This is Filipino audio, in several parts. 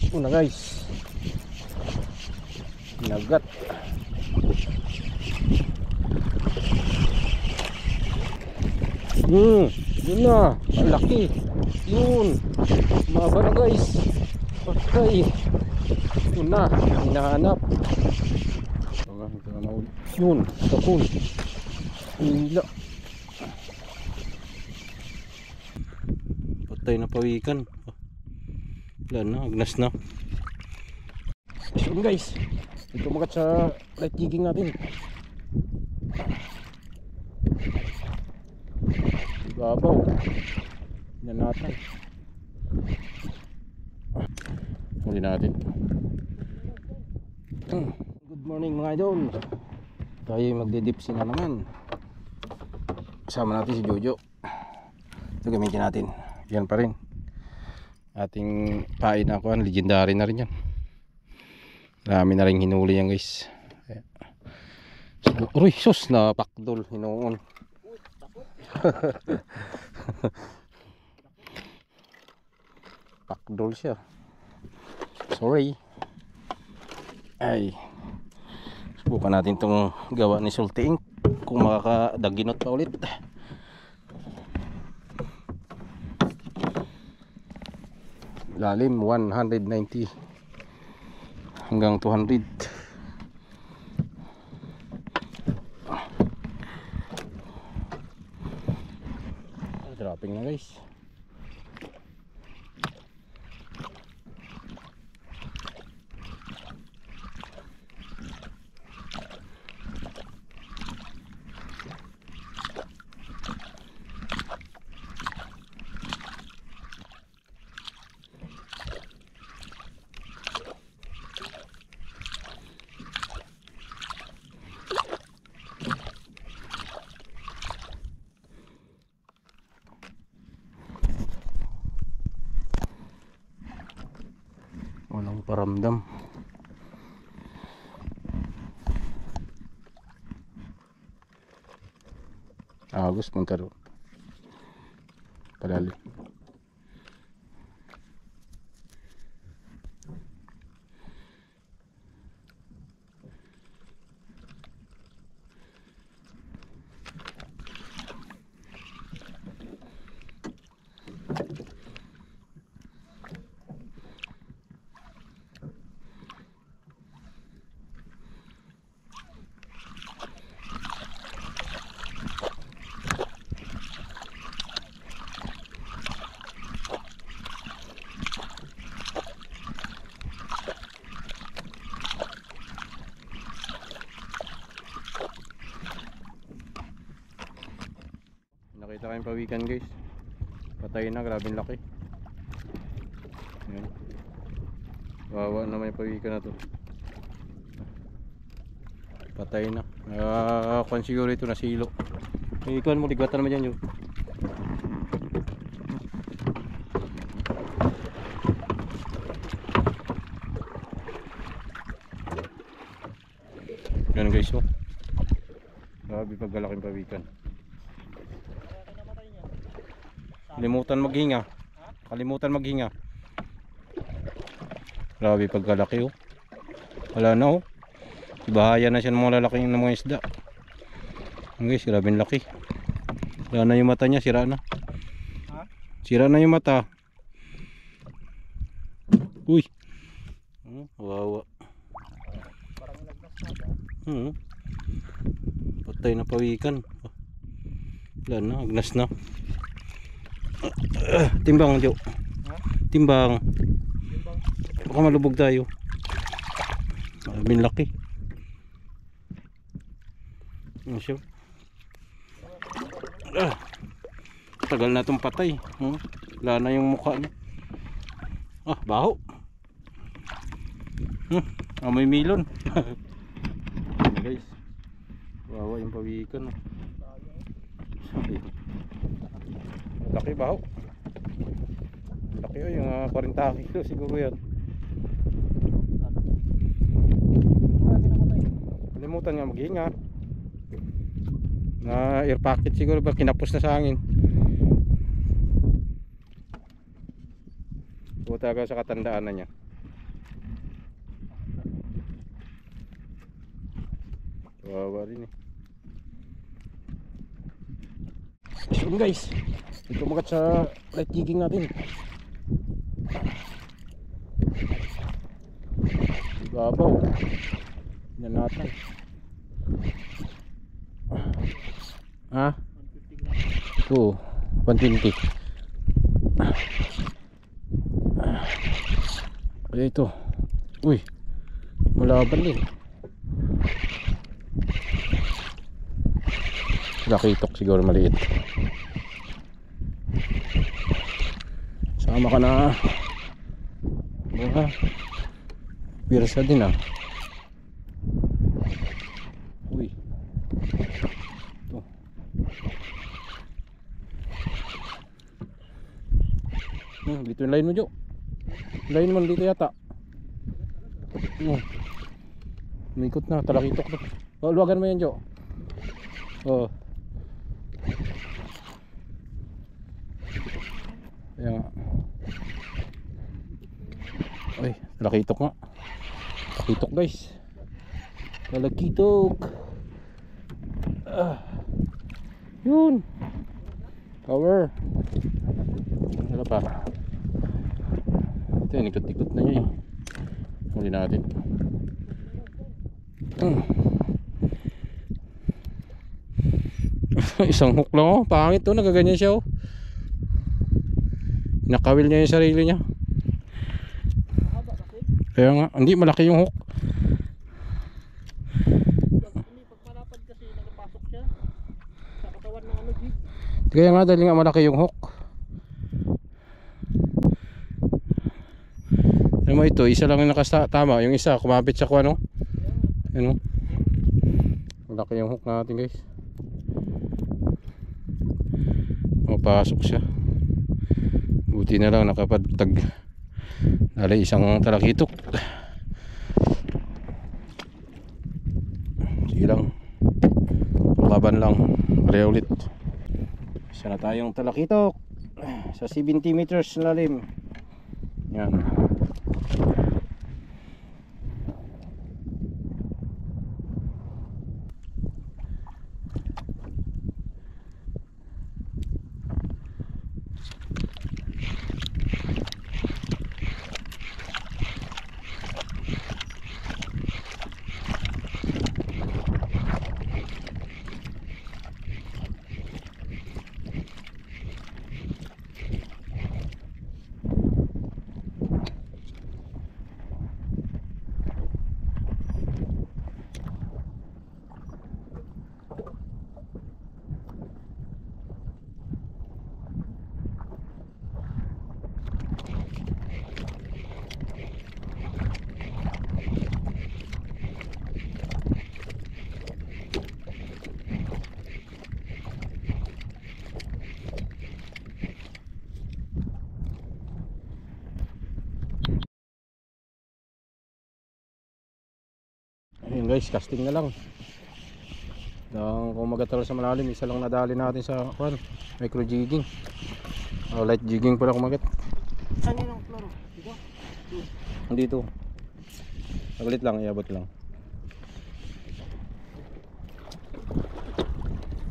Una guys, nagat. Yun na, ang laki. Yun, maba na guys. Patay. Yun na, hinahanap. Yun, tapon. Hila. Patay na pawikan. Wala na, agnas na. Yun guys, ito magat sa light jigging natin. Babaw. Nanatan. Huli natin. Good morning mga idol. Tayo magdidipsi na naman. Kasama natin si Jojo. Ito gamitin natin. Yan pa rin. Ating pain na kuhan. Legendary na rin yan. Marami na rin hinuli yan guys. Uy sus, napakdol. Hinoon. Pakdol siya. Sorry. Ay, subukan natin itong gawa ni Salty Ink kung makakadaginot pa ulit. Lalim 190 hanggang 200. Dropping na guys. Walang paramdam. Agos punta doon. Palalim. Nakita kayong pawikan guys. Patay na, grabing laki. Ayan. Wawa naman yung pawikan na to. Patay na. Kung siguro ito na silo. Ikuan mo, ligwatan naman yan yun. Yan guys oh. Grabe paggalaking pawikan. Kalimutan maghinga. Kalimutan maghinga. Grabe pagkalaki oh. Wala na oh. Ibahaya na siya ng mga lalaking ng mga isda. Guys, grabe laki. Wala na yung mata niya, sira na. Sira na yung mata. Uy. Wawa. Patay na pawikan. Wala na, agnas na. Timbang Jo. Timbang. Baka malubog tayo. Maraming laki. Ano siya? Tagal na itong patay. Wala na yung mukha niya. Baho. Amoy milon. Ano guys? Wawa yung pawikan. Laki baho. Laki yung 40 kilo siguro yan. Kalimutan nga maghinga. Na air pocket siguro ba kinapos na sa hangin. Buta ka sa katandaan na niya. Kawawa rin eh. So guys, ito magat sa light jigging natin. Ibabaw. Yan natin. Ha? Ito, 120. Kaya ito. Uy, malaban din. Nakitok siguro maliit. Sama ka na. Pirsa din ah. Uy. Ito. Dito yung line mo, Jo. Line mo dito yata. Umikot na, talakitok na. Oh, luwagan mo yan, Jo. Oh. Ayan nga. Ay, talakitok nga. Talakitok guys. Talakitok. Yun. Power. Wala pa. Ito yung ikot-ikot na niya eh. Muli natin. Isang hook lang oh. Pangit to, nagaganyan siya oh. Nakawil niya yung sarili niya. Kaya nga, hindi malaki yung hook. Hindi pagmalapad kasi nakapasok siya sa katawan ng ano jig. Kaya nga dahil nga malaki yung hook. Alam mo ito, isa lang yung nakatama. Yung isa kumapit sa kuwan no. Ano? Malaki yung hook natin guys. Mapasok siya. Buti na lang nakapagtag. Dali isang talakitok. Sige lang. Laban lang. Pareha ulit. Isa na tayong talakitok. Sa 70 meters lalim. Yan. Ayun guys, casting na lang. Kung magatal sa malalim, isa lang nadali natin sa micro jigging. Light jigging pala kumagat. Saan yun ang klaro? Dito? Dito. Saglit lang, iabot lang.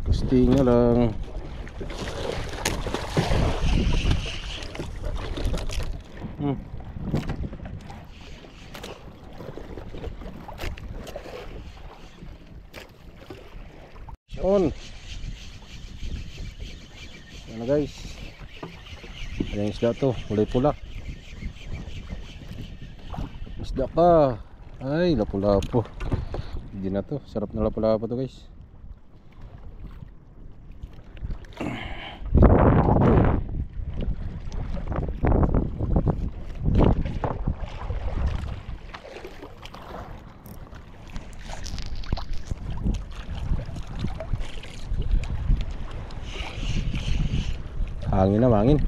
Casting na lang. On. Ano guys? Ayan isda to, kulay pula. Isda ka. Ay, lapu-lapu. Hindi na to, sarap na lapu-lapu to guys. Hangin na, hangin.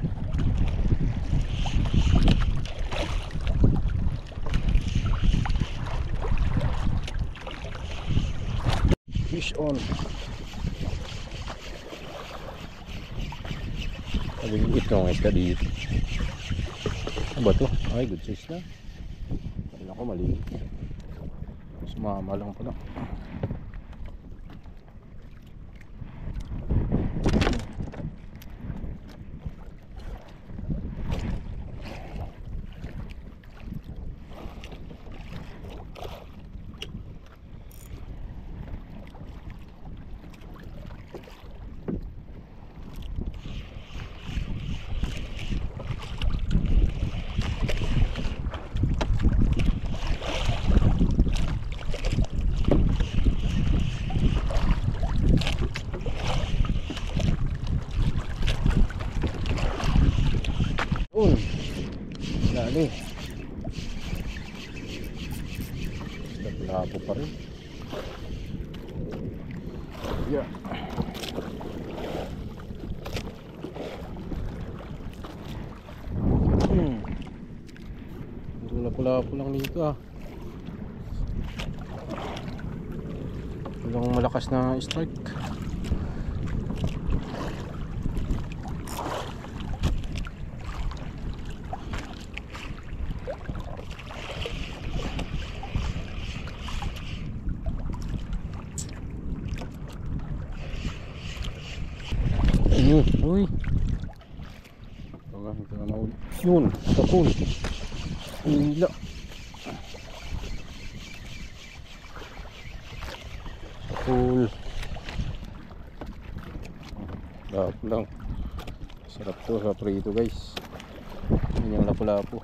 Fish on. Ito ang isda dito. Ano ba to? Ay, good size na. Ayun ako, mali. Sumama lang pala. Labo pa rin. Yeah. Lapu-lapu lang dito ah. Walang malakas na strike. Uy. Wala, hindi na nauli. Yun, kapul. Hila. Kapul. Lapu lang. Sarap to sa prito guys. Yan yung lapu-lapu.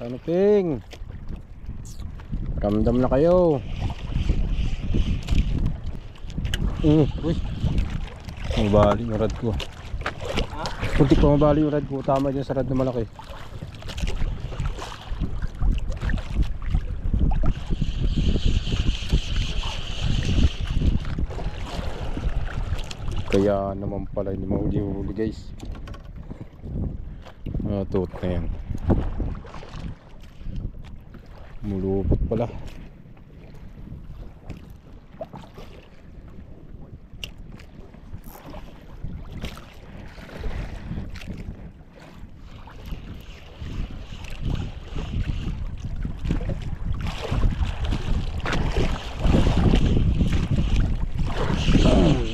Ano ping? Ramdam na kayo. Uy, mabali yung rad ko. Kunti pa mabali yung rad ko. Tama dyan sa rad na malaki. Kaya naman pala hindi mahuli-huli guys. Tuot na yan. Mulupot pala.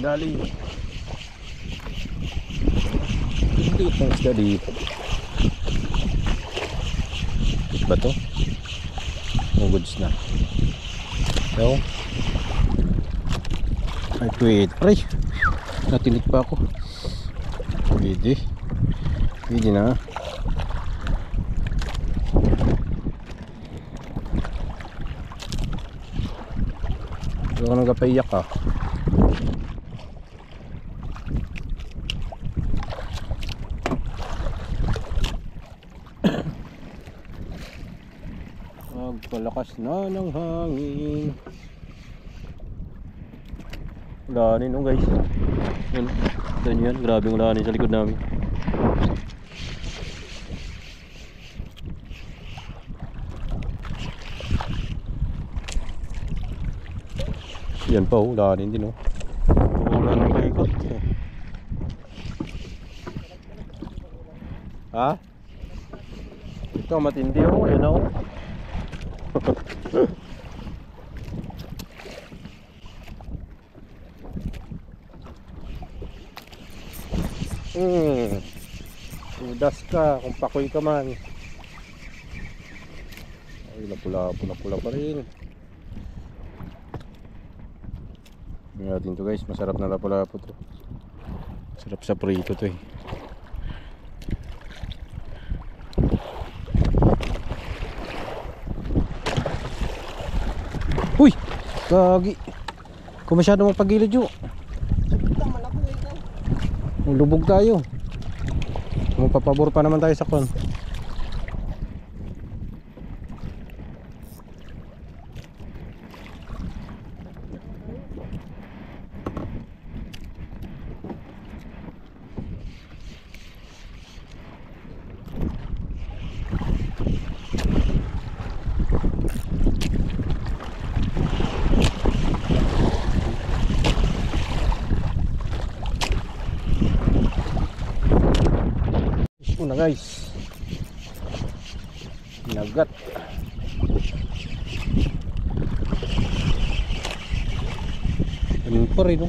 Dali. Hindi itong isda dito. Ba to? Goods na. So, ay pwede. Aray! Natinig pa ako. Pwede. Pwede na. Huwag ka nang kapaiyak ah. Palakas na ng hangin. Ulanin oh guys. Yan. Yan. Grabe yung ulanin sa likod namin. Yan pa oh. Ulanin din oh. Ulanin pa ikot. Ha? Ito matindi oh. Yan oh. Udas ka kung pakoy ka man. Ay, lapula pa rin. Tingnan natin to guys, masarap na lapu-lapu to. Sarap sa prito to eh. Uy! Gagi! Kung masyado mapagilid yun. Lubog tayo. Magpapabor pa naman tayo sa kon. Na guys, nagat. Ganun pa rin, no?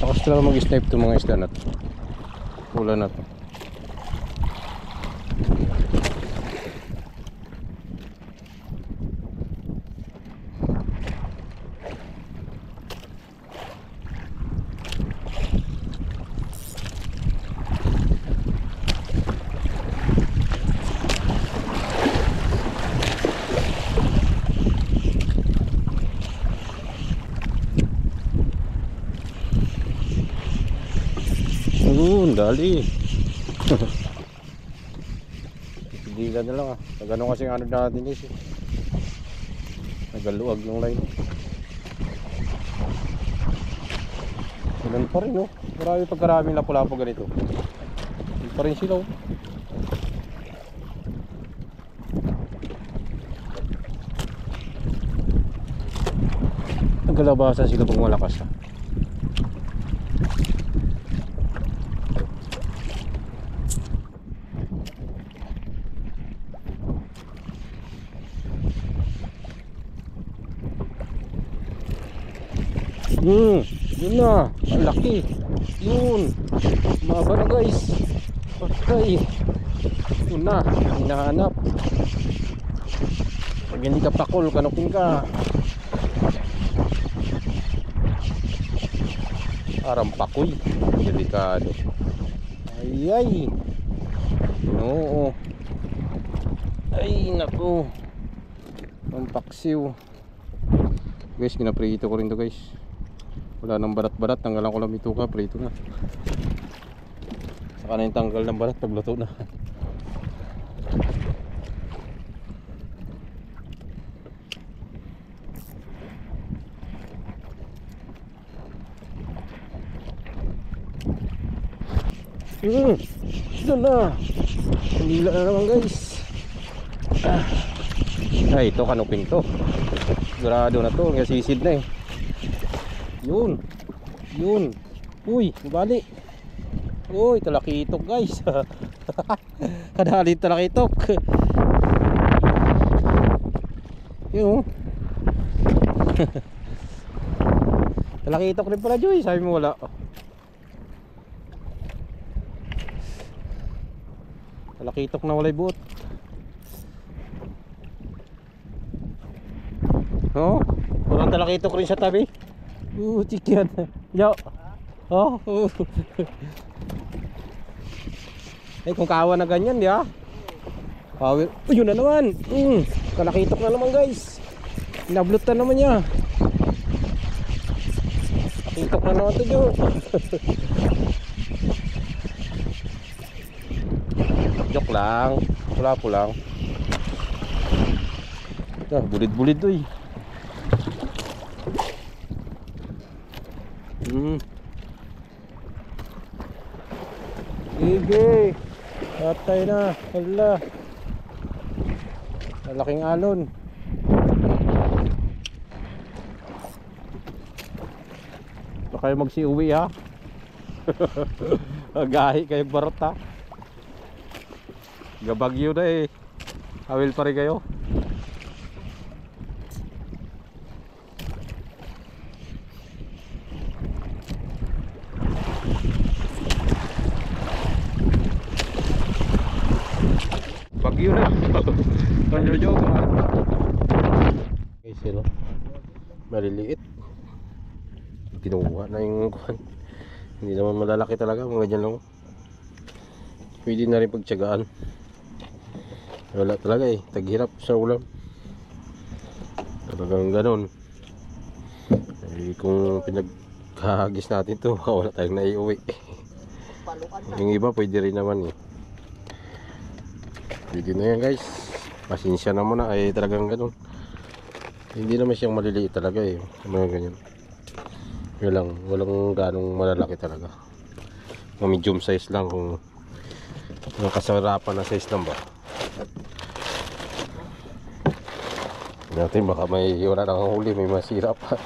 Takas talaga mag-snipe itong mga isla na to. Pula na to. Yun, dali. Hindi ka na lang ah. Pag ano kasi ano natin guys eh. Nagaluag yung line. Ganun pa rin oh. Marami pagkaraming lapu-lapu ganito. Hindi pa rin sila oh. Nagkalabasan sila pag malakas ah. Yun na, ang laki. Yun, maba na guys. Okay, yun na, hinahanap. Pag hindi ka pakol, kanukin ka. Parang pakoy, delikado. Ay, oo. Ay, naku. Ang paksiw. Guys, kinaprito ko rin to guys. Wala nang barat-barat, tanggalan ko lang ito ka, prito na. Saka na yung tanggal ng barat, pagluto na. Ito na. Humila na naman guys. Ay, ito kanupin to. Sigurado na to, sisid na eh. Yun. Yun. Uy, bali. Uy, talakitok guys. Kadali talakitok. Yun. Talakitok rin pala Joy. Sabi mo wala. Talakitok na walay buot. Oh, walang talakitok rin sa tabi. Chicken. Yo. Oh. Eh kung kawa na ganyan, di ah. Power. Yun na naman. Kalakitok na naman, guys. Nablot na naman niya. Kakitok na naman to, Jo. Joke lang. Pula-po lang. Bulid-bulid to eh. Sige. Patay na. Hala. Malaking alon. Baka kayo magsiuwi ha. Agahi kayo barot ha. Gabagyo na eh. Awil pa rin kayo. Bagyo na. Kanyo-jo. Okay, sino? Maliliit. Kinuha na yung kuhan. Hindi naman malalaki talaga, mga ganyan lang. Pwede na rin pagtiyagaan. Wala talaga eh, taghirap sa ulam. Talagang ganon. Eh, kung pinaghahagis natin to, wala tayong naiuwi. Yung iba pwede rin naman eh. Pwede na yan guys. Pasensya na muna ay talagang ganon. Hindi naman siyang maliliit talaga eh. Mga ganyan. Walang ganong malalaki talaga. Mga medium size lang kung yung kasarapan na size lang ba. Natin baka may wala nang huli, may masira pa.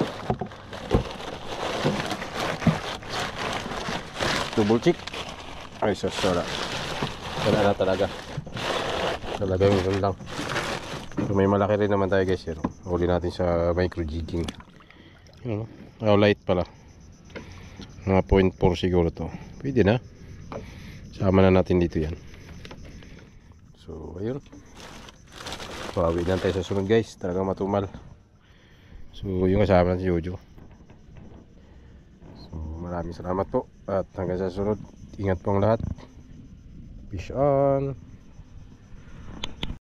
Double check. Ay sasara. Wala na talaga. Talaga yung lang. So, may malaki rin naman tayo guys. Yun. Huli natin sa micro jigging. Yun, light pala. Mga 0.4 siguro to. Pwede na. Sama na natin dito yan. So ayun. Pawi lang tayo sa sunod guys. Talaga matumal. So yung kasama si Jojo. So maraming salamat po. At hanggang sa sunod. Ingat po ang lahat. Peace on.